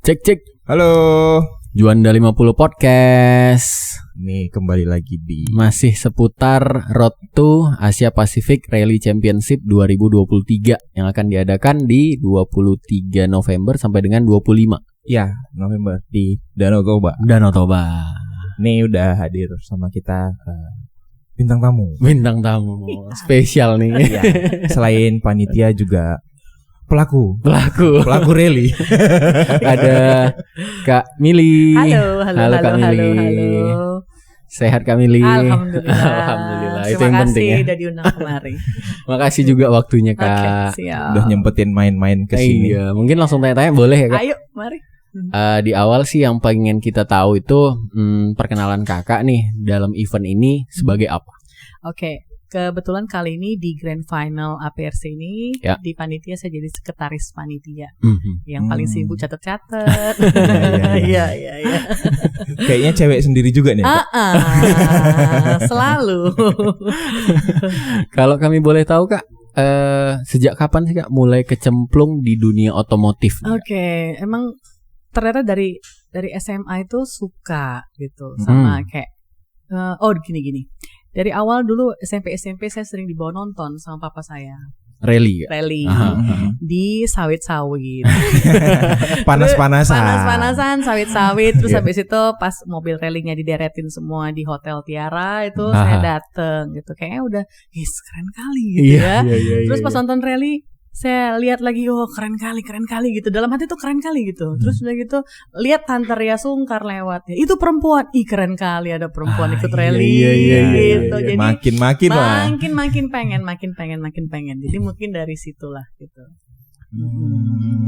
Cek cek. Halo. Juanda 50 Podcast. Nih kembali lagi di masih seputar Road to Asia Pacific Rally Championship 2023 yang akan diadakan di 23 November sampai dengan 25. Ya, November di Danau Toba. Danau Toba. Nih udah hadir sama kita bintang tamu. Bintang tamu spesial nih. Ya, selain panitia juga pelaku rally. Ada Kak Mili. Halo Kak Mili. halo. Sehat Kak Mili? Alhamdulillah. Itu yang penting ya. Terima kasih udah diundang kemari. Makasih juga waktunya Kak. Oke, siap. Udah nyempetin main-main ke sini. Iya, mungkin langsung tanya-tanya boleh ya Kak? Ayo, mari. Di awal sih yang pengen kita tahu itu perkenalan Kakak nih dalam event ini sebagai apa? Oke. Kebetulan kali ini di Grand Final APRC ini di panitia saya jadi sekretaris panitia. Yang paling sibuk catat-catat. Iya. Kayaknya cewek sendiri juga nih. Selalu. Kalau kami boleh tahu Kak, sejak kapan sih Kak mulai kecemplung di dunia otomotif? Oke, emang ternyata dari SMA itu suka gitu sama kayak gini. Dari awal dulu SMP saya sering dibawa nonton sama papa saya. Rally di sawit-sawit. Panas-panasan sawit-sawit. Terus habis itu pas mobil rallynya dideretin semua di Hotel Tiara itu saya dateng gitu. Kayaknya udah keren kali gitu ya. Terus pas nonton rally saya lihat lagi, keren kali gitu. Dalam hati tuh keren kali gitu. Terus udah gitu lihat Tante Ria Sungkar lewat ya. Itu perempuan, keren kali ada perempuan ikut rally gitu. Jadi makin pengen. Jadi mungkin dari situlah gitu.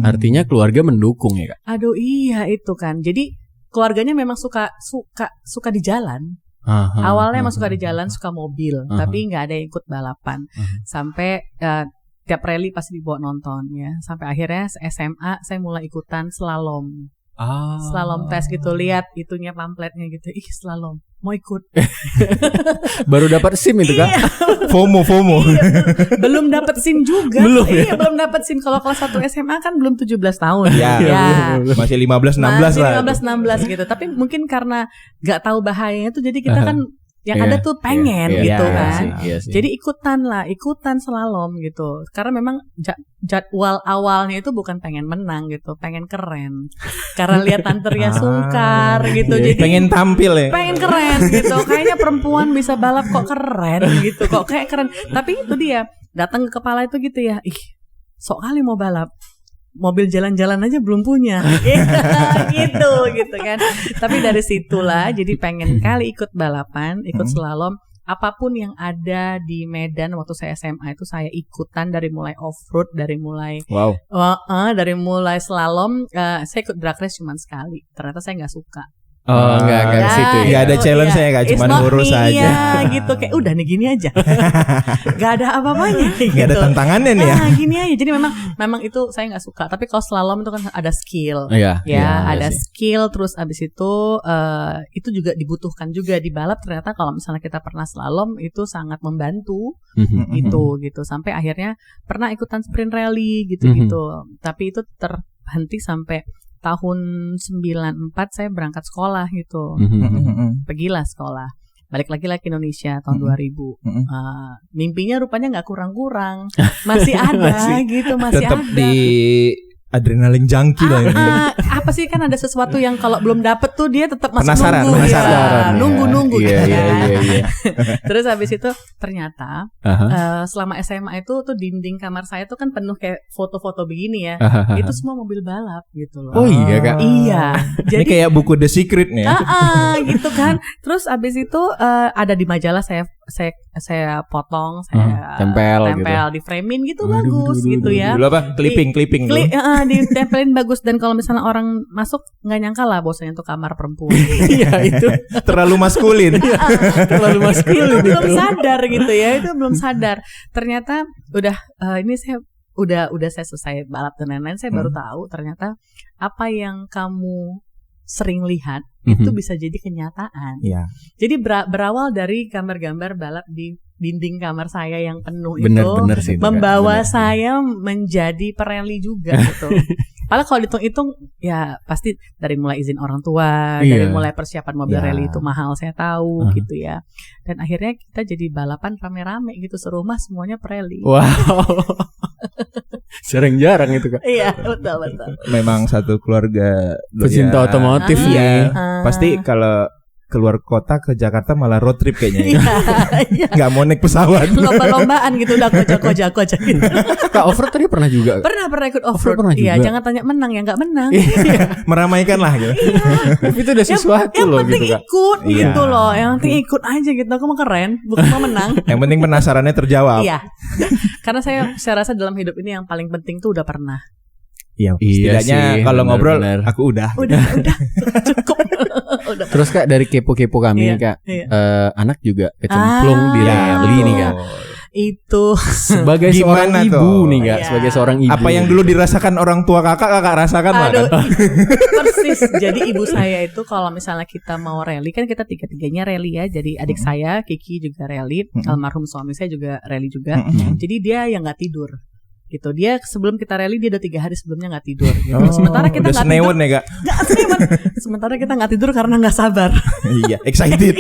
Artinya keluarga mendukung ya Kak? Aduh iya itu kan. Jadi keluarganya memang suka di jalan. Awalnya emang suka di jalan, suka mobil, tapi nggak ada yang ikut balapan. Sampai tiap rally pasti dibawa nonton ya. Sampai akhirnya SMA saya mulai ikutan slalom. Slalom tes gitu, lihat itunya pamfletnya gitu. Slalom, mau ikut. Baru dapat SIM itu Kak? FOMO. Iya, belum dapat SIM juga. Belum belum dapat SIM. Kalau kelas 1 SMA kan belum 17 tahun. Ya. Masih 15-16 lah. 15-16 gitu. Tapi mungkin karena gak tahu bahayanya tuh, jadi kita kan yang ada tuh pengen gitu kan. Iya sih. Jadi ikutan slalom gitu. Karena memang jadwal awalnya itu bukan pengen menang gitu, pengen keren. Karena lihat Tante Ria Sungkar gitu. Jadi pengen tampil ya. Pengen keren gitu. Kayaknya perempuan bisa balap kok keren gitu. Kok kayak keren. Tapi itu dia datang ke kepala itu gitu ya. Sok kali mau balap. Mobil jalan-jalan aja belum punya. gitu kan. Tapi dari situlah jadi pengen kali ikut balapan, ikut slalom. Apapun yang ada di Medan waktu saya SMA itu saya ikutan, dari mulai off-road, dari mulai slalom. Saya ikut drag race cuma sekali. Ternyata saya nggak suka. Enggak ke situ ya. Enggak ada challenge saya Kak, cuma ngurus aja. Iya gitu, kayak udah nih gini aja. Enggak ada apa-apanya gitu. Enggak ada tantangannya nih ya. Gini aja. Jadi memang itu saya enggak suka. Tapi kalau slalom itu kan ada skill. Ada skill, terus abis itu juga dibutuhkan juga di balap. Ternyata kalau misalnya kita pernah slalom itu sangat membantu gitu. Sampai akhirnya pernah ikutan sprint rally gitu. Tapi itu terhenti sampai tahun 94 saya berangkat sekolah gitu. Pergilah sekolah. Balik lagi ke Indonesia tahun 2000. Mimpinya rupanya nggak kurang-kurang. Masih ada gitu, masih tetap ada. Di adrenalin junkie lah ini. Apa sih, kan ada sesuatu yang kalau belum dapet tuh dia tetap masih penasaran. Nunggu Iya. Terus habis itu ternyata selama SMA itu tuh dinding kamar saya tuh kan penuh kayak foto-foto begini ya. Itu semua mobil balap gitu loh. Oh iya Kak. Iya. Jadi ini kayak buku The Secret nih ya. Gitu kan. Terus habis itu ada di majalah saya potong, saya tempel gitu. Di frame-in gitu. Bagus gitu ya. Dulu apa? Clipping ditempelin bagus. Dan kalau misalnya orang masuk nggak nyangka lah bahwasanya itu kamar perempuan. Iya, itu terlalu maskulin. Terlalu maskulin. Belum sadar gitu ya. Itu belum sadar. Ternyata ini saya udah saya selesai balap dan lain-lain, saya baru tahu ternyata apa yang kamu sering lihat itu bisa jadi kenyataan. Jadi berawal dari gambar-gambar balap di dinding kamar saya yang penuh bener sih, membawa saya menjadi pereli juga gitu. Padahal kalau dihitung-hitung ya pasti dari mulai izin orang tua, dari mulai persiapan mobil rally itu mahal saya tahu gitu ya. Dan akhirnya kita jadi balapan rame-rame gitu serumah semuanya rally. Wow. Jarang-jarang itu Kak. Iya, betul. Memang satu keluarga pecinta otomotif ya. Pasti kalau keluar kota ke Jakarta malah road trip kayaknya. Nggak mau naik pesawat. Lomba-lombaan gitu udah kocak aja gitu. Kak off-road tadi pernah juga? Pernah ikut off-road. Iya, jangan tanya menang ya, nggak menang. Meramaikan lah gitu. Itu udah sesuatu loh gitu Kak. Yang penting ikut gitu loh. Yang penting ikut aja gitu. Aku mau keren, bukan mau menang. Yang penting penasarannya terjawab. Iya. Karena saya rasa dalam hidup ini yang paling penting tuh udah pernah. Iya, setidaknya kalau ngobrol aku udah cukup. Terus Kak dari kepo-kepo kami Kak, anak juga kecemplung di rally nih Kak. Itu sebagai seorang ibu nih Kak, sebagai seorang ibu. Apa yang dulu dirasakan orang tua kakak rasakan lah kan? Persis. Jadi ibu saya itu kalau misalnya kita mau rally kan kita tiga-tiganya rally ya. Jadi adik saya Kiki juga rally, almarhum suami saya juga rally juga. Jadi dia yang nggak tidur. Gitu dia sebelum kita rally dia udah 3 hari sebelumnya nggak tidur gitu. Sementara kita nggak tidur ya, nggak senewan. Sementara kita nggak tidur karena nggak sabar. Iya, excited.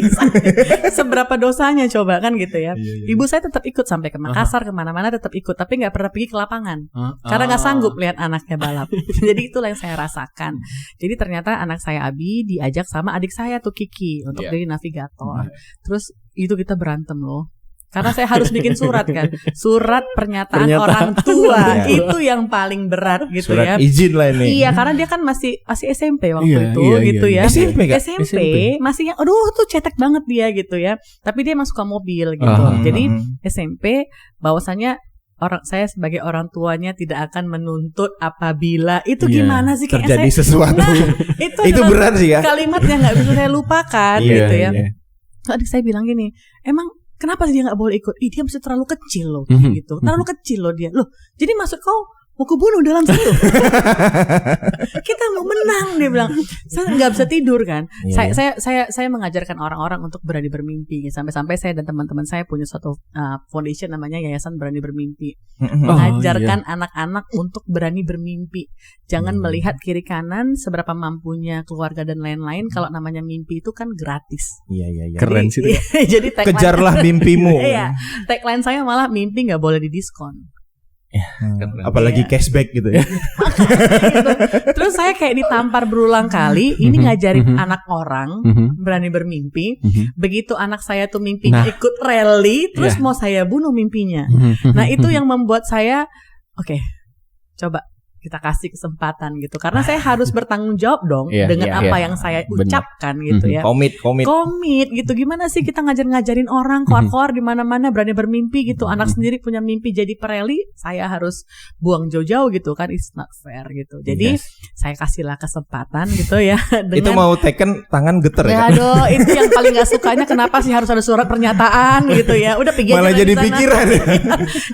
Seberapa dosanya coba kan gitu ya. Ibu saya tetap ikut sampai ke Makassar kemana-mana tetap ikut tapi nggak pernah pergi ke lapangan karena nggak sanggup lihat anaknya balap. Jadi itulah yang saya rasakan. Jadi ternyata anak saya Abi diajak sama adik saya tuh Kiki untuk jadi navigator. Terus itu kita berantem loh. Karena saya harus bikin surat kan. Surat pernyataan orang tua. Itu yang paling berat gitu surat ya. Izin lah ini. Iya, karena dia kan masih SMP waktu itu gitu ya. SMP masih yang aduh tuh cetek banget dia gitu ya. Tapi dia emang suka mobil gitu. Jadi SMP bahwasanya saya sebagai orang tuanya tidak akan menuntut apabila itu gimana sih kayak terjadi sesuatu. Itu berat sih ya. Kalimat yang nggak bisa saya lupakan gitu ya. Adik saya bilang gini, emang kenapa sih dia nggak boleh ikut? Dia masih terlalu kecil loh, gitu. Terlalu kecil loh dia. Loh, jadi maksud kau mau kubunuh dalam situ? Kita mau menang, dia bilang. Saya nggak bisa tidur kan. Saya mengajarkan orang-orang untuk berani bermimpi. Sampai-sampai saya dan teman-teman saya punya suatu foundation namanya Yayasan Berani Bermimpi. Mengajarkan anak-anak untuk berani bermimpi. Jangan melihat kiri kanan seberapa mampunya keluarga dan lain-lain. Kalau namanya mimpi itu kan gratis. Iya. Keren sih. Jadi kejarlah mimpimu. Iya. Tagline saya malah mimpi nggak boleh didiskon. Apalagi cashback gitu ya. Terus saya kayak ditampar berulang kali. Ini ngajarin anak orang berani bermimpi. Begitu anak saya tuh mimpinya ikut rally, terus mau saya bunuh mimpinya. Nah itu yang membuat saya oke, coba kita kasih kesempatan gitu. Karena saya harus bertanggung jawab dong dengan apa yang saya ucapkan gitu ya. Komit gitu. Gimana sih kita ngajarin orang keluar di mana-mana berani bermimpi gitu. Anak sendiri punya mimpi jadi pereli, saya harus buang jauh-jauh gitu kan. It's not fair gitu. Jadi saya kasihlah kesempatan gitu ya. Itu mau taken tangan geter ya. Aduh, itu yang paling gak sukanya kenapa sih harus ada surat pernyataan gitu ya. Udah pergi aja malah jadi pikiran.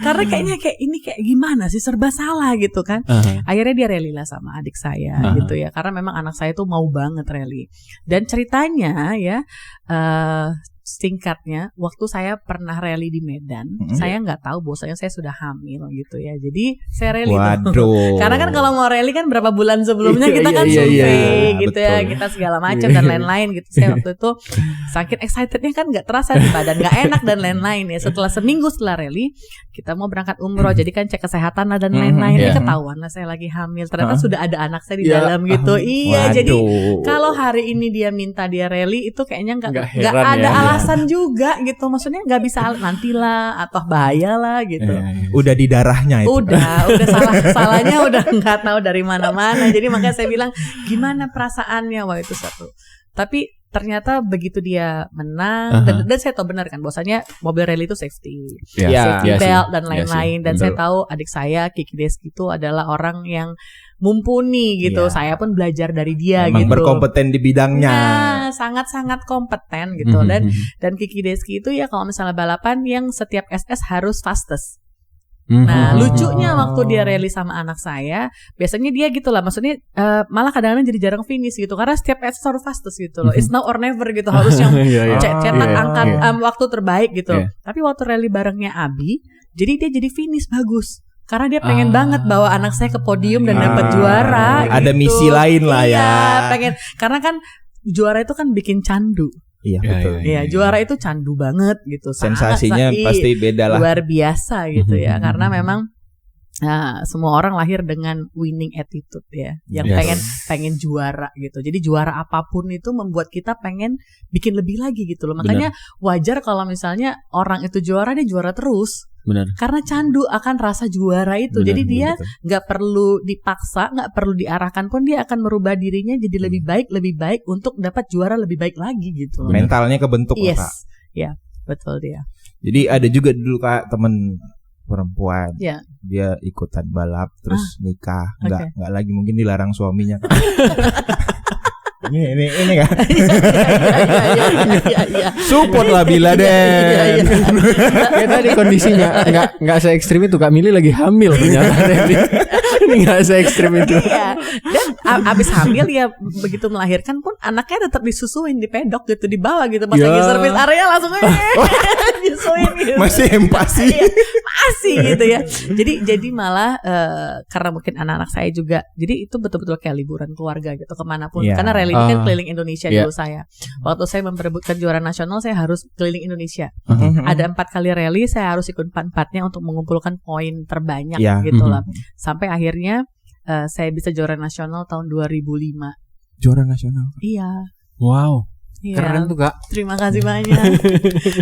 Karena kayaknya ini kayak gimana sih serba salah gitu kan. Akhirnya dia rally lah sama adik saya gitu ya. Karena memang anak saya tuh mau banget rally. Dan ceritanya ya singkatnya, waktu saya pernah rally di Medan, saya nggak tahu bahwasanya saya sudah hamil gitu ya. Jadi saya rally tuh. Karena kan kalau mau rally kan berapa bulan sebelumnya kita kan survei gitu betul. Ya, kita segala macam dan lain-lain gitu. Saya waktu itu saking excitednya kan nggak terasa di badan, nggak enak dan lain-lain ya. Setelah seminggu setelah rally, kita mau berangkat umroh, jadi kan cek kesehatan lah dan lain-lain. Ketahuan lah saya lagi hamil. Ternyata sudah ada anak saya di dalam gitu. Iya, jadi kalau hari ini dia minta dia rally itu kayaknya nggak ada alasan juga gitu, maksudnya nggak bisa nantilah atau bahaya lah gitu. Udah di darahnya itu. Udah salahnya udah nggak tahu dari mana-mana. Jadi makanya saya bilang gimana perasaannya waktu itu satu. Tapi ternyata begitu dia menang dan saya tahu benar kan bahwasanya mobil rally itu safety belt dan lain-lain dan saya tahu adik saya Kiki Deski itu adalah orang yang mumpuni gitu. Saya pun belajar dari dia. Memang gitu. Berkompeten di bidangnya. Nah, sangat-sangat kompeten gitu. Dan Kiki Deski itu ya kalau misalnya balapan yang setiap SS harus fastest. Nah lucunya waktu dia rally sama anak saya, biasanya dia gitu lah, maksudnya malah kadang-kadang jadi jarang finish gitu karena setiap SS harus fastest gitu loh. It's now or never gitu, harus yang cetak angkat waktu terbaik gitu. Tapi waktu rally barengnya Abi, jadi dia jadi finish bagus. Karena dia pengen banget bawa anak saya ke podium dan dapat juara. Ada gitu. misi lain lah ya. Iya, pengen. Karena kan juara itu kan bikin candu. Iya betul. Iya, juara itu candu banget gitu. Sensasinya pasti beda lah. Luar biasa gitu ya. Karena memang semua orang lahir dengan winning attitude ya, yang pengen juara gitu. Jadi juara apapun itu membuat kita pengen bikin lebih lagi gitu loh. Makanya wajar kalau misalnya orang itu juara, dia juara terus. Benar. Karena candu akan rasa juara itu. Jadi dia nggak perlu dipaksa, nggak perlu diarahkan pun, dia akan merubah dirinya jadi lebih baik untuk dapat juara lebih baik lagi gitu. Mentalnya kebentuk yes. Kak. Ya, betul dia. Jadi ada juga dulu Kak temen perempuan, dia ikutan balap terus nikah, nggak lagi mungkin dilarang suaminya. ini kan. Iya. Support lah Bila deh. Ya tadi kondisinya nggak se ekstrim itu. Kak Mili lagi hamil ternyata. Ini nggak se ekstrim itu. Iya. Dan abis hamil ya begitu melahirkan pun anaknya tetap disusuin di pedok gitu, di bawah gitu, pas lagi service area langsung disusuin gitu. Masih empati. Masih gitu ya. Jadi malah karena mungkin anak-anak saya juga, jadi itu betul-betul kayak liburan keluarga gitu kemanapun. Karena rally ini kan keliling Indonesia dulu saya. Waktu saya memperebutkan juara nasional, saya harus keliling Indonesia. Ada 4 kali rally, saya harus ikut 4-4-nya untuk mengumpulkan poin terbanyak gitu lah. Sampai akhirnya saya bisa juara nasional tahun 2005. Juara nasional? Iya. Wow. Iya. Keren tuh Kak. Terima kasih banyak.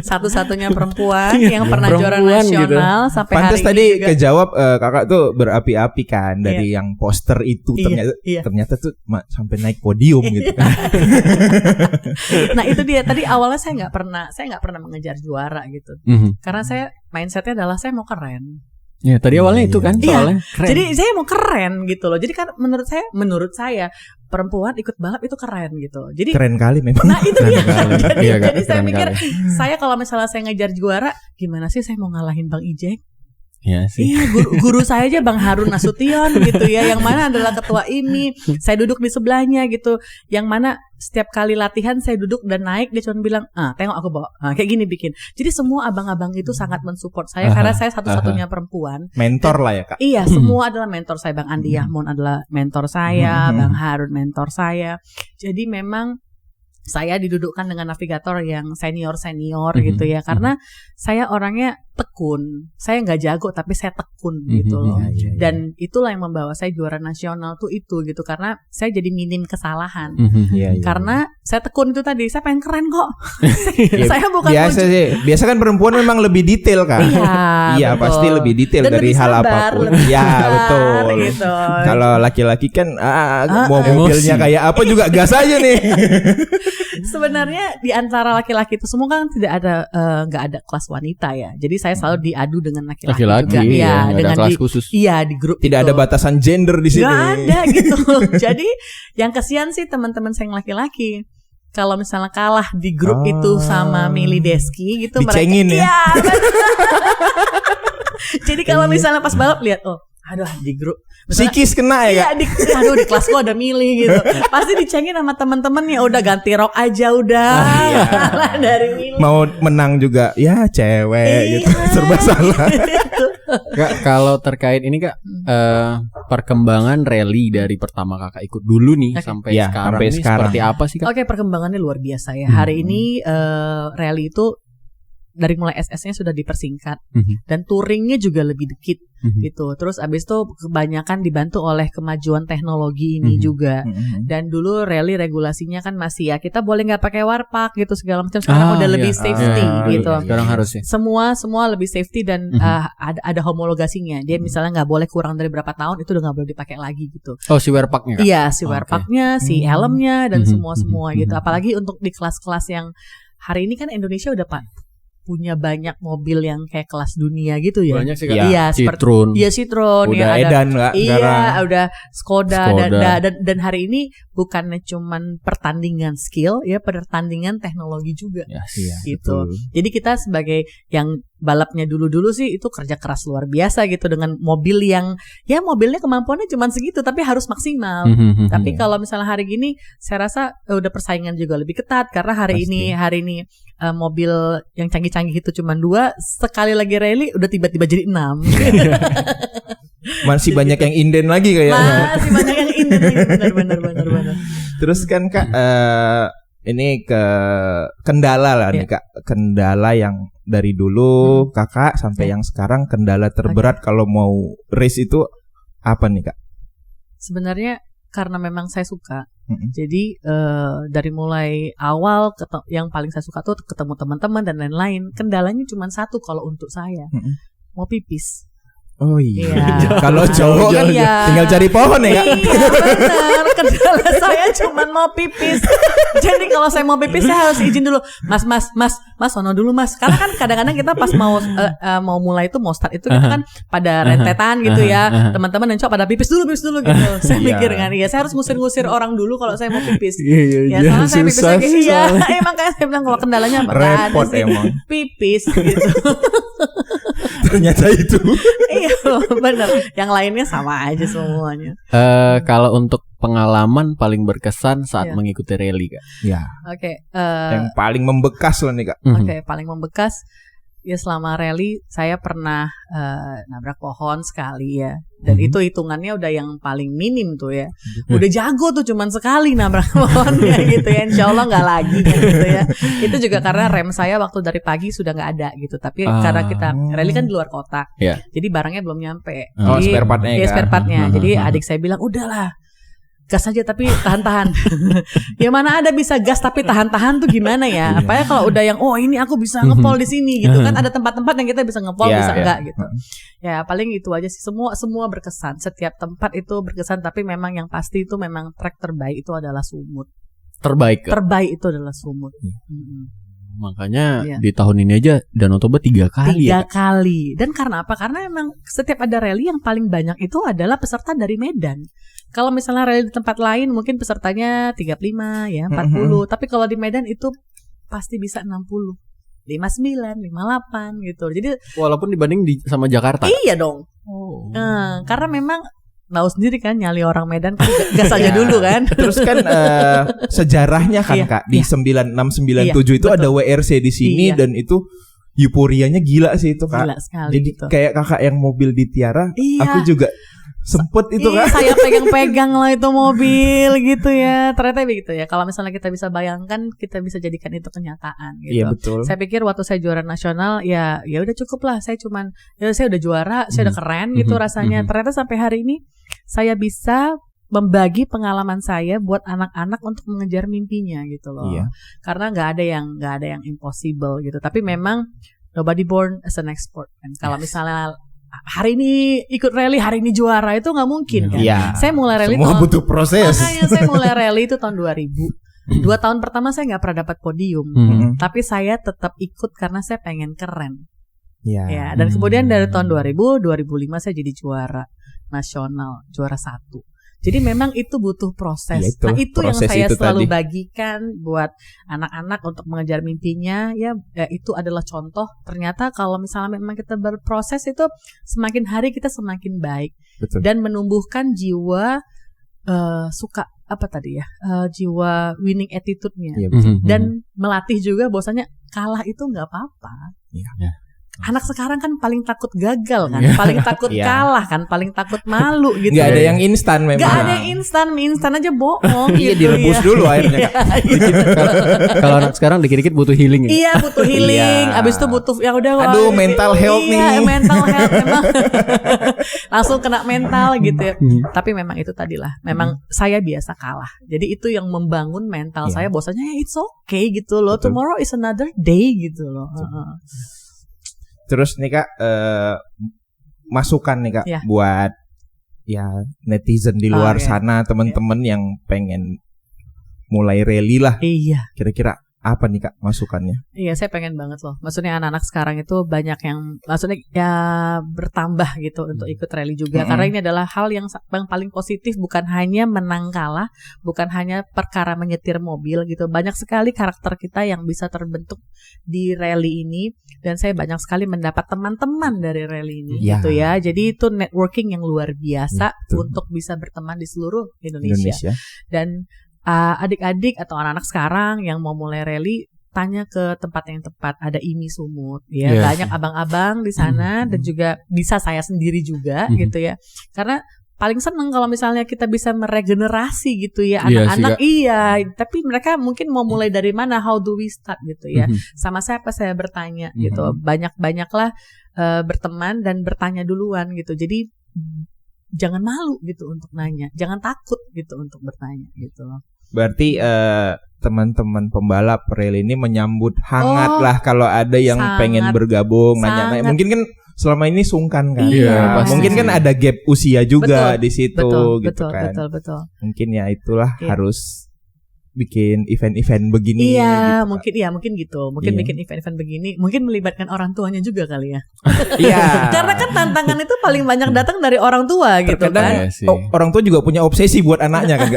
Satu-satunya perempuan yang pernah juara nasional gitu. Sampai Pantes hari tadi ini juga. kejawab kakak tuh berapi-api kan dari yang poster itu, ternyata tuh sampai naik podium gitu kan. Nah itu dia, tadi awalnya saya nggak pernah mengejar juara gitu. Karena saya mindsetnya adalah saya mau keren. Ya tadi awalnya itu kan soalnya keren. Jadi saya mau keren gitu loh. Jadi kan menurut saya perempuan ikut balap itu keren gitu. Jadi keren kali memang. Nah itu dia. Jadi saya mikir kali. saya kalau misalnya saya ngejar juara, gimana sih saya mau ngalahin Bang Ijek? Iya sih. Iya, guru saya aja Bang Harun Nasution gitu ya, yang mana adalah ketua IMI. Saya duduk di sebelahnya gitu. Yang mana setiap kali latihan saya duduk dan naik, dia cuma bilang, tengok aku bawa. Kayak gini bikin. Jadi semua abang-abang itu sangat mensupport saya karena saya satu-satunya perempuan. Mentor lah ya Kak. Iya, semua adalah mentor saya. Bang Andi Yahmun adalah mentor saya, Bang Harun mentor saya. Jadi memang saya didudukkan dengan navigator yang senior gitu ya, karena saya orangnya tekun. Saya nggak jago tapi saya tekun gitu loh. Dan itulah yang membawa saya juara nasional tuh itu gitu, karena saya jadi minim kesalahan. Karena saya tekun itu tadi, saya pengen keren kok. Saya bukan biasa sih. Biasa kan perempuan memang lebih detail kan. Iya, pasti lebih detail dan dari hal apapun. Iya, betul. Gitu. Kalau laki-laki kan mau mobilnya kayak apa juga gas aja nih. Sebenarnya di antara laki-laki itu semua kan tidak ada nggak ada kelas wanita ya. Jadi saya selalu diadu dengan laki-laki juga. Iya, dengan kelas khusus. Iya, di grup. Tidak ada batasan gender di sini. Nggak ada gitu. Jadi yang kesian sih teman-teman saya yang laki-laki. Kalau misalnya kalah di grup itu sama Mili Deski gitu, dicengin mereka ya. Jadi kalau misalnya pas balap lihat, aduh di grup psikis kena ya. Iya, di kelas gua ada Mili gitu. Pasti dicengin sama teman-teman ya, udah ganti rok aja udah. Dari Mili. Mau menang juga ya cewek gitu. Serba salah. Kak, kalau terkait ini Kak, perkembangan rally dari pertama Kakak ikut dulu nih sampai sekarang ini seperti apa sih Kak? Oke, perkembangannya luar biasa ya. Hari ini rally itu dari mulai SS-nya sudah dipersingkat dan touringnya juga lebih dikit gitu. Terus abis itu kebanyakan dibantu oleh kemajuan teknologi ini juga. Dan dulu rally regulasinya kan masih ya kita boleh nggak pakai warpak gitu segala macam. Sekarang udah lebih safety gitu. Sekarang harus ya. Semua lebih safety dan ada homologasinya. Dia misalnya nggak boleh kurang dari berapa tahun, itu udah nggak boleh dipakai lagi gitu. Oh, si warpaknya? Iya, si warpaknya, si helmnya dan semua gitu. Apalagi untuk di kelas-kelas yang hari ini kan Indonesia udah punya banyak mobil yang kayak kelas dunia gitu ya. Banyak sih Kak. Iya, Citroen. Iya, Citroen. Udah ya, edan Kak. Iya, udah Skoda. Dan hari ini bukannya cuman pertandingan skill, ya pertandingan teknologi juga. Gitu. Betul. Jadi kita sebagai yang balapnya dulu-dulu sih itu kerja keras luar biasa gitu dengan mobil yang ya mobilnya kemampuannya cuman segitu tapi harus maksimal. Tapi kalau misalnya hari gini saya rasa udah persaingan juga lebih ketat karena hari ini mobil yang canggih-canggih itu cuma 2, sekali lagi rally udah tiba-tiba jadi 6. Masih banyak yang inden lagi kayaknya. Masih banyak yang inden lagi, benar. Terus kan Kak, ini ke kendala lah nih Kak, kendala yang dari dulu Kakak sampai yang sekarang, kendala terberat kalau mau race itu apa nih Kak? Sebenarnya karena memang saya suka. Jadi dari mulai awal yang paling saya suka tuh ketemu teman-teman dan lain-lain. Kendalanya cuma satu kalau untuk saya, mau pipis. Oh iya. Kalau cowok kan tinggal cari pohon ya Kak. Iya benar. Kendala saya cuma mau pipis. Jadi kalau saya mau pipis saya harus izin dulu. Mas, sono dulu Mas. Karena kan kadang-kadang kita pas mau mulai itu, mau start itu kita kan pada rentetan gitu ya. Teman-teman dan cowok pada pipis dulu gitu. Saya mikir kan, iya saya harus ngusir-ngusir orang dulu kalau saya mau pipis. Ya soalnya saya pipis lagi. Iya, makanya saya bilang kalau kendalanya apa? Repot emang. Pipis gitu. Ternyata itu. Iya benar. Yang lainnya sama aja semuanya. Kalau untuk pengalaman paling berkesan saat mengikuti rally Kak. Ya. Oke. Yang paling membekas loh nih Kak. Oke, paling membekas. Ya selama rally saya pernah nabrak pohon sekali ya. Dan itu hitungannya udah yang paling minim tuh ya. Udah jago tuh cuman sekali nabrak pohon kayak gitu ya. Insya Allah gak lagi gitu ya. Itu juga karena rem saya waktu dari pagi sudah gak ada gitu. Tapi karena kita rally kan di luar kota, jadi barangnya belum nyampe. Jadi, spare partnya ya spare partnya. Jadi adik saya bilang udahlah, gas aja tapi tahan-tahan. Ya mana ada bisa gas tapi tahan-tahan tuh gimana ya? Apalagi kalau udah yang ini aku bisa ngepol di sini gitu kan, ada tempat-tempat yang kita bisa ngepol bisa enggak gitu. Ya paling itu aja sih, semua berkesan. Setiap tempat itu berkesan, tapi memang yang pasti itu memang track terbaik itu adalah Sumut. Terbaik Itu adalah Sumut. Makanya di tahun ini aja Danau Toba 3 kali. 3 kali. Dan karena apa? Karena memang setiap ada rally yang paling banyak itu adalah peserta dari Medan. Kalau misalnya rally di tempat lain mungkin pesertanya 35 ya, 40. Tapi kalau di Medan itu pasti bisa 60, 59, 58 gitu. Jadi walaupun dibanding sama Jakarta. Iya dong. Karena memang tahu sendiri kan, nyali orang Medan kan gas aja dulu kan. Terus kan sejarahnya kan Kak di 9697 itu ada WRC di sini dan itu euforianya gila sih itu Kak. Gila sekali. Jadi gitu. kayak Kakak yang mobil di Tiara, aku juga sempet itu Kak. Saya pegang-pegang lah itu mobil gitu ya. Ternyata begitu ya. Kalau misalnya kita bisa bayangkan, kita bisa jadikan itu kenyataan gitu. Iya betul. Saya pikir waktu saya juara nasional ya udah cukup lah. Saya udah juara, saya udah keren gitu rasanya. Ternyata sampai hari ini saya bisa membagi pengalaman saya buat anak-anak untuk mengejar mimpinya gitu loh. Iya. Karena nggak ada yang impossible gitu. Tapi memang nobody born as an expert. Dan kalau misalnya hari ini ikut rally, hari ini juara, itu nggak mungkin kan. Saya mulai rally semua butuh proses. Makanya saya mulai rally itu tahun 2000. 2 tahun pertama saya nggak pernah dapat podium, tapi saya tetap ikut karena saya pengen keren. Ya, dan kemudian dari tahun 2005 saya jadi juara nasional, juara 1. Jadi memang itu butuh proses. Nah itu yang saya selalu bagikan buat anak-anak untuk mengejar mimpinya. Ya itu adalah contoh. Ternyata kalau misalnya memang kita berproses itu semakin hari kita semakin baik. Betul. Dan menumbuhkan jiwa jiwa winning attitude-nya. Ya, dan melatih juga bahwasanya kalah itu nggak apa-apa. Ya. Anak sekarang kan paling takut gagal kan, paling takut kalah kan, paling takut malu gitu. Gak ada yang instan memang. Gak ada yang instan aja bohong gitu. Direbus dulu airnya. Kalau anak sekarang dikit-dikit butuh healing. Iya butuh healing, abis itu butuh yang udah. Aduh mental health nih. Iya mental health memang. Langsung kena mental gitu ya. Tapi memang itu tadilah, memang saya biasa kalah. Jadi itu yang membangun mental saya, bahwasanya it's okay gitu loh. Betul. Tomorrow is another day gitu loh. Terus nih Kak, masukan nih Kak buat netizen di luar sana, teman-teman yang pengen mulai rally lah. Iya. Kira-kira apa nih Kak masukannya? Iya, saya pengen banget loh. Maksudnya anak-anak sekarang itu banyak yang maksudnya bertambah gitu untuk ikut rally juga. Karena ini adalah hal yang paling positif, bukan hanya menang kalah, bukan hanya perkara menyetir mobil gitu. Banyak sekali karakter kita yang bisa terbentuk di rally ini, dan saya banyak sekali mendapat teman-teman dari rally ini gitu ya. Jadi itu networking yang luar biasa untuk bisa berteman di seluruh Indonesia. Dan adik-adik atau anak-anak sekarang yang mau mulai rally, tanya ke tempat yang tepat. Ada IMI Sumut, ya banyak abang-abang di sana dan juga bisa saya sendiri juga gitu ya. Karena paling seneng kalau misalnya kita bisa meregenerasi gitu ya anak-anak. Tapi mereka mungkin mau mulai dari mana? How do we start gitu ya? Sama siapa saya bertanya gitu. Banyak-banyaklah berteman dan bertanya duluan gitu. Jadi jangan malu gitu untuk nanya, jangan takut gitu untuk bertanya gitu loh. Berarti teman-teman pembalap rel ini menyambut hangat lah kalau ada yang pengen bergabung, nanya-nanya. Mungkin kan selama ini sungkan kan. Iya, mungkin kan ada gap usia juga di situ gitu kan. Betul. Mungkin ya itulah harus bikin event-event begini. Iya, gitu, mungkin gitu. Mungkin bikin event-event begini, mungkin melibatkan orang tuanya juga kali ya. Iya. Karena kan tantangan itu paling banyak datang dari orang tua gitu kan. Orang tua juga punya obsesi buat anaknya kan.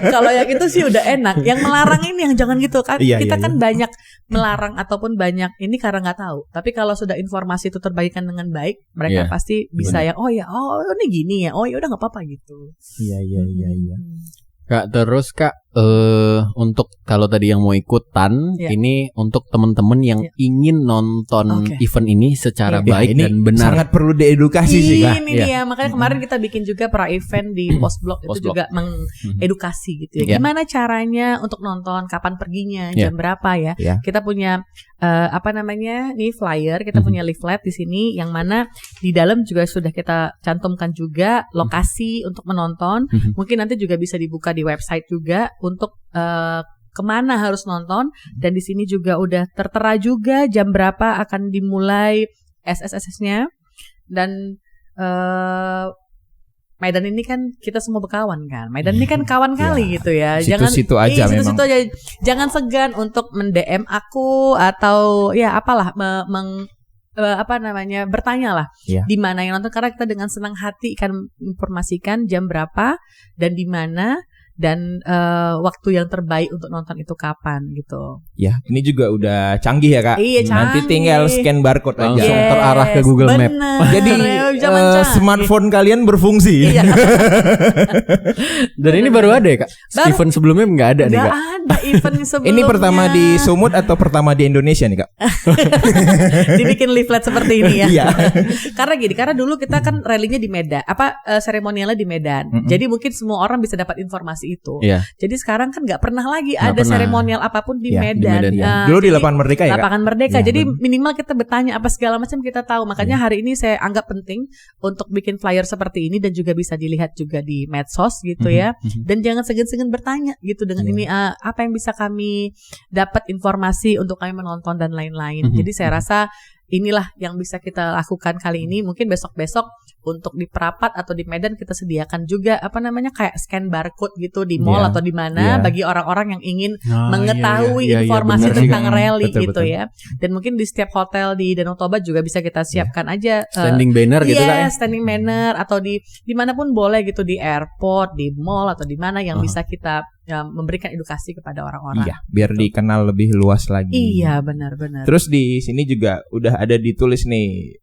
Kalau yang itu sih udah enak. Yang melarang ini yang jangan gitu kan. Kita kan banyak melarang ataupun banyak ini karena nggak tahu. Tapi kalau sudah informasi itu terbagikan dengan baik, mereka pasti bisa ini gini ya. Oh ya udah nggak apa-apa gitu. Iya. Kak, terus Kak, untuk kalau tadi yang mau ikutan, ini untuk teman-teman yang ingin nonton event ini secara baik dan benar. Sangat perlu diedukasi sih Kak. Ini dia, makanya kemarin kita bikin juga pra event di Postblog itu juga mengedukasi gitu ya. Gimana caranya untuk nonton, kapan perginya, jam berapa ya. Kita punya nih flyer, kita punya leaflet di sini yang mana di dalam juga sudah kita cantumkan juga lokasi untuk menonton. Mungkin nanti juga bisa dibuka di website juga untuk kemana harus nonton, dan di sini juga udah tertera juga jam berapa akan dimulai SSS-nya. Dan Medan ini kan kita semua berkawan kan. Medan ini kan kawan kali gitu ya. Situ-situ aja memang. Situ-situ aja. Jangan segan untuk men-DM aku atau ya apalah bertanya lah di mana yang nonton, karena kita dengan senang hati akan informasikan jam berapa dan di mana dan waktu yang terbaik untuk nonton itu kapan gitu. Ya, ini juga udah canggih ya Kak. Iya, canggih. Nanti tinggal scan barcode aja. Langsung terarah ke Google Map. Jadi smartphone kalian berfungsi. Iya. Dan ini baru ada ya Kak? Event sebelumnya nggak ada nih Kak? Nggak ada event sebelumnya. Ini pertama di Sumut atau pertama di Indonesia nih Kak? Dibikin leaflet seperti ini ya. Iya. Karena dulu kita kan rallynya di Medan, seremonialnya di Medan. Jadi mungkin semua orang bisa dapat informasi itu. Jadi sekarang kan nggak pernah lagi ada seremonial apapun di Medan. Dulu di Lapangan Merdeka ya Kak? Lapangan Merdeka. Jadi minimal kita bertanya apa segala macam kita tahu. Makanya hari ini saya anggap penting untuk bikin flyer seperti ini dan juga bisa dilihat juga di medsos gitu ya. Dan jangan segan-segan bertanya gitu dengan ini apa yang bisa kami dapat informasi untuk kami menonton dan lain-lain. Jadi saya rasa inilah yang bisa kita lakukan kali ini. Mungkin besok-besok untuk di Prapat atau di Medan kita sediakan juga kayak scan barcode gitu di mall atau di mana bagi orang-orang yang ingin mengetahui informasi tentang rally gitu ya. Dan mungkin di setiap hotel di Danau Toba juga bisa kita siapkan aja standing banner gitu kan. Standing banner atau di manapun boleh gitu, di airport, di mall atau di mana yang bisa kita memberikan edukasi kepada orang-orang. Iya, biar dikenal lebih luas lagi. Iya, benar-benar. Terus di sini juga udah ada ditulis nih,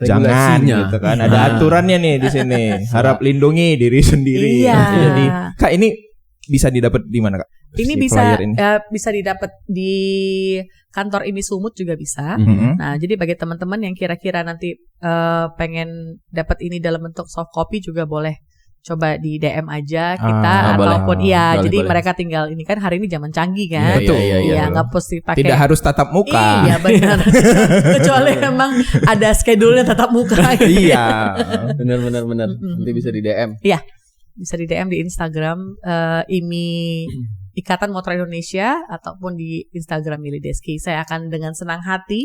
jangan gitu kan. Ada aturannya nih di sini. Harap lindungi diri sendiri. Iya. Jadi, Kak, ini bisa didapat di mana Kak? Ini bisa didapat di kantor IMI Sumut juga bisa. Nah, jadi bagi teman-teman yang kira-kira nanti pengen dapat ini dalam bentuk soft copy juga boleh. Coba di DM aja kita ataupun boleh. Mereka tinggal ini kan hari ini zaman canggih kan. Iya, nggak mesti pakai. Tidak harus tatap muka. Iya, benar. Kecuali memang ada schedule-nya tatap muka. Iya. Benar. Nanti bisa di DM. Iya. Bisa di DM di Instagram IMI Ikatan Motor Indonesia ataupun di Instagram Mili Deski. Saya akan dengan senang hati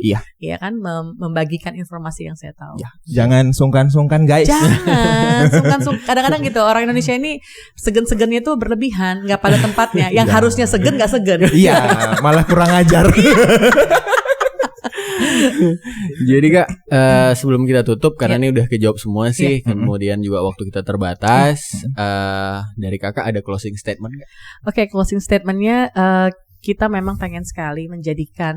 membagikan informasi yang saya tahu. Jangan sungkan-sungkan guys. Jangan sungkan-sungkan. Kadang-kadang gitu orang Indonesia ini segen-segennya itu berlebihan, nggak pada tempatnya. Yang harusnya segen nggak segen. Iya, malah kurang ajar. Jadi Kak, sebelum kita tutup karena ini udah kejawab semua sih, kemudian juga waktu kita terbatas, dari Kakak ada closing statement nggak? Oke, closing statementnya kita memang pengen sekali menjadikan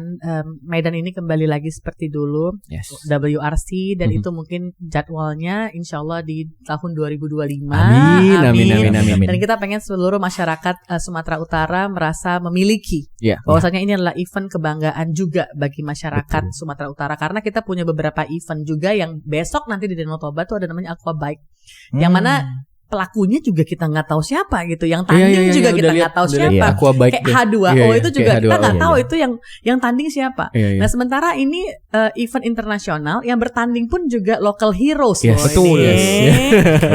Medan ini kembali lagi seperti dulu, WRC, dan itu mungkin jadwalnya insya Allah di tahun 2025. Amin. Dan kita pengen seluruh masyarakat Sumatera Utara merasa memiliki bahwasanya ini adalah event kebanggaan juga bagi masyarakat Sumatera Utara, karena kita punya beberapa event juga yang besok nanti di Danau Toba tuh ada namanya Aqua Bike, yang mana pelakunya juga kita nggak tahu siapa gitu, yang tanding juga kita nggak tahu siapa, kayak H2O itu juga kita nggak tahu itu yang tanding siapa. Nah sementara ini event internasional yang bertanding pun juga local heroes. Betul.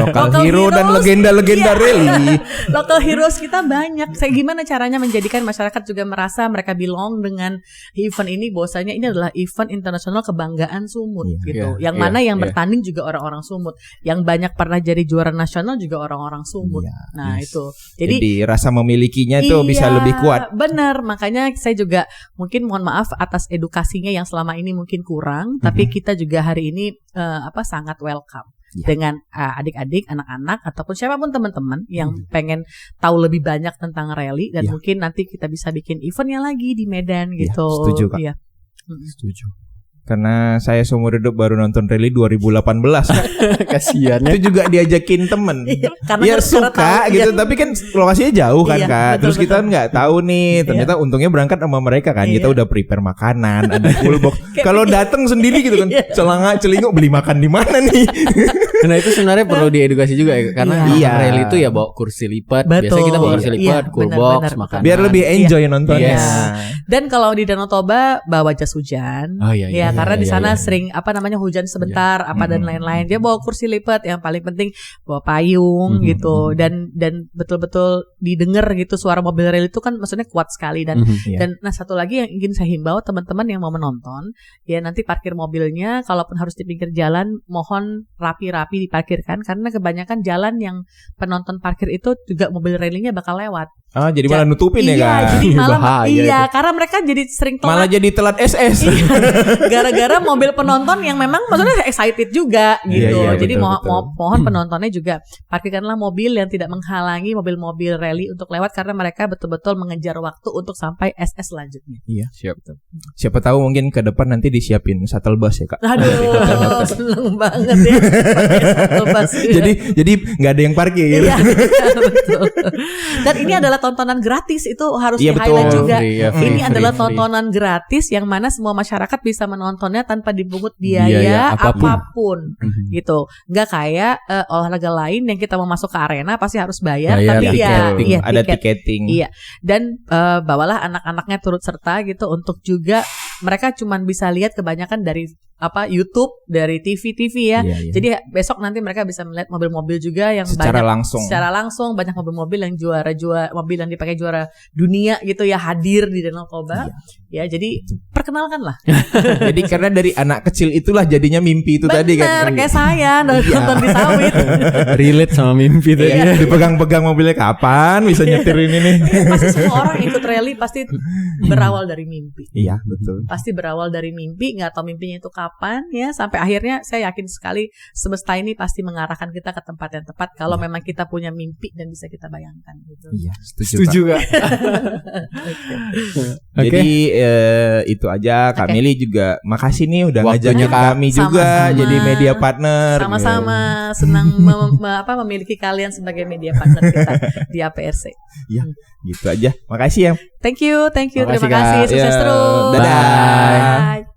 Local hero dan legenda-legenda rally. Local heroes kita banyak. Saya gimana caranya menjadikan masyarakat juga merasa mereka belong dengan event ini, bahwasanya ini adalah event internasional kebanggaan Sumut gitu. Yang mana yang bertanding juga orang-orang Sumut, yang banyak pernah jadi juara nasional juga orang-orang Sumut. Itu. Jadi rasa memilikinya itu bisa lebih kuat. Benar, makanya saya juga mungkin mohon maaf atas edukasinya yang selama ini mungkin kurang, tapi kita juga hari ini sangat welcome dengan adik-adik, anak-anak ataupun siapapun teman-teman yang pengen tahu lebih banyak tentang rally, dan mungkin nanti kita bisa bikin eventnya lagi di Medan gitu. Setuju Kak. Setuju. Karena saya seumur hidup baru nonton rally 2018. Kasian. Itu juga diajakin temen. Biar suka gitu, tapi kan lokasinya jauh kan Kak. Terus kita nggak tahu nih, ternyata untungnya berangkat sama mereka kan. Kita udah prepare makanan, ada full box. Kalau datang sendiri gitu kan, celinguk beli makan di mana nih? Nah itu sebenarnya perlu diedukasi juga ya, karena rally itu ya bawa kursi lipat. Biasanya kita bawa kursi lipat, cool box, makanan. Biar lebih enjoy nontonnya. Dan kalau di Danau Toba bawa jas hujan. Karena di sana sering hujan sebentar dan lain-lain. Dia bawa kursi lipat, yang paling penting bawa payung gitu, dan betul-betul didengar gitu suara mobil rally itu kan maksudnya kuat sekali, dan nah satu lagi yang ingin saya himbau teman-teman yang mau menonton, ya nanti parkir mobilnya kalaupun harus di pinggir jalan mohon rapi-rapi diparkirkan, karena kebanyakan jalan yang penonton parkir itu juga mobil rally-nya bakal lewat. Jadi malah nutupin ya kan? Jadi malah karena mereka jadi sering telat. Malah jadi telat SS. Gara-gara mobil penonton yang memang maksudnya excited juga gitu. Jadi mohon penontonnya juga parkirkanlah mobil yang tidak menghalangi mobil-mobil rally untuk lewat, karena mereka betul-betul mengejar waktu untuk sampai SS selanjutnya. Siap. Siapa tahu mungkin ke depan nanti disiapin shuttle bus ya Kak. Aduh, seneng banget ya. Shuttle bus. Jadi nggak ada yang parkir. Betul. Dan ini adalah tontonan gratis, itu harus di-highlight juga. Ini adalah tontonan gratis yang mana semua masyarakat bisa menontonnya tanpa dipungut biaya apapun gitu. Nggak kayak olahraga lain yang kita mau masuk ke arena pasti harus bayar, tapi ada tiketing. Dan bawalah anak-anaknya turut serta gitu, untuk juga mereka cuman bisa lihat kebanyakan dari YouTube, dari TV ya. Jadi besok nanti mereka bisa melihat mobil-mobil juga yang secara langsung banyak mobil-mobil yang mobil yang dipakai juara dunia gitu ya, hadir di Danau Toba. Jadi perkenalkanlah. Jadi karena dari anak kecil itulah jadinya mimpi itu tadi kan. Kayak saya nonton di sawit. Relate sama mimpi tadi. Dipegang-pegang mobilnya, kapan bisa nyetir ini nih? Pasti semua orang ikut rally pasti berawal dari mimpi. Iya, betul. Pasti berawal dari mimpi, nggak tahu mimpinya itu kapan ya, sampai akhirnya saya yakin sekali semesta ini pasti mengarahkan kita ke tempat yang tepat kalau memang kita punya mimpi dan bisa kita bayangkan gitu. Iya, setuju Kak. Jadi itu aja. Kak Meli juga makasih nih udah ngajakin kami juga jadi media partner. Sama-sama senang memiliki kalian sebagai media partner kita di APRC. Iya, gitu aja. Makasih ya. Thank you. Terima kasih. Sukses terus. Dadah. Bye.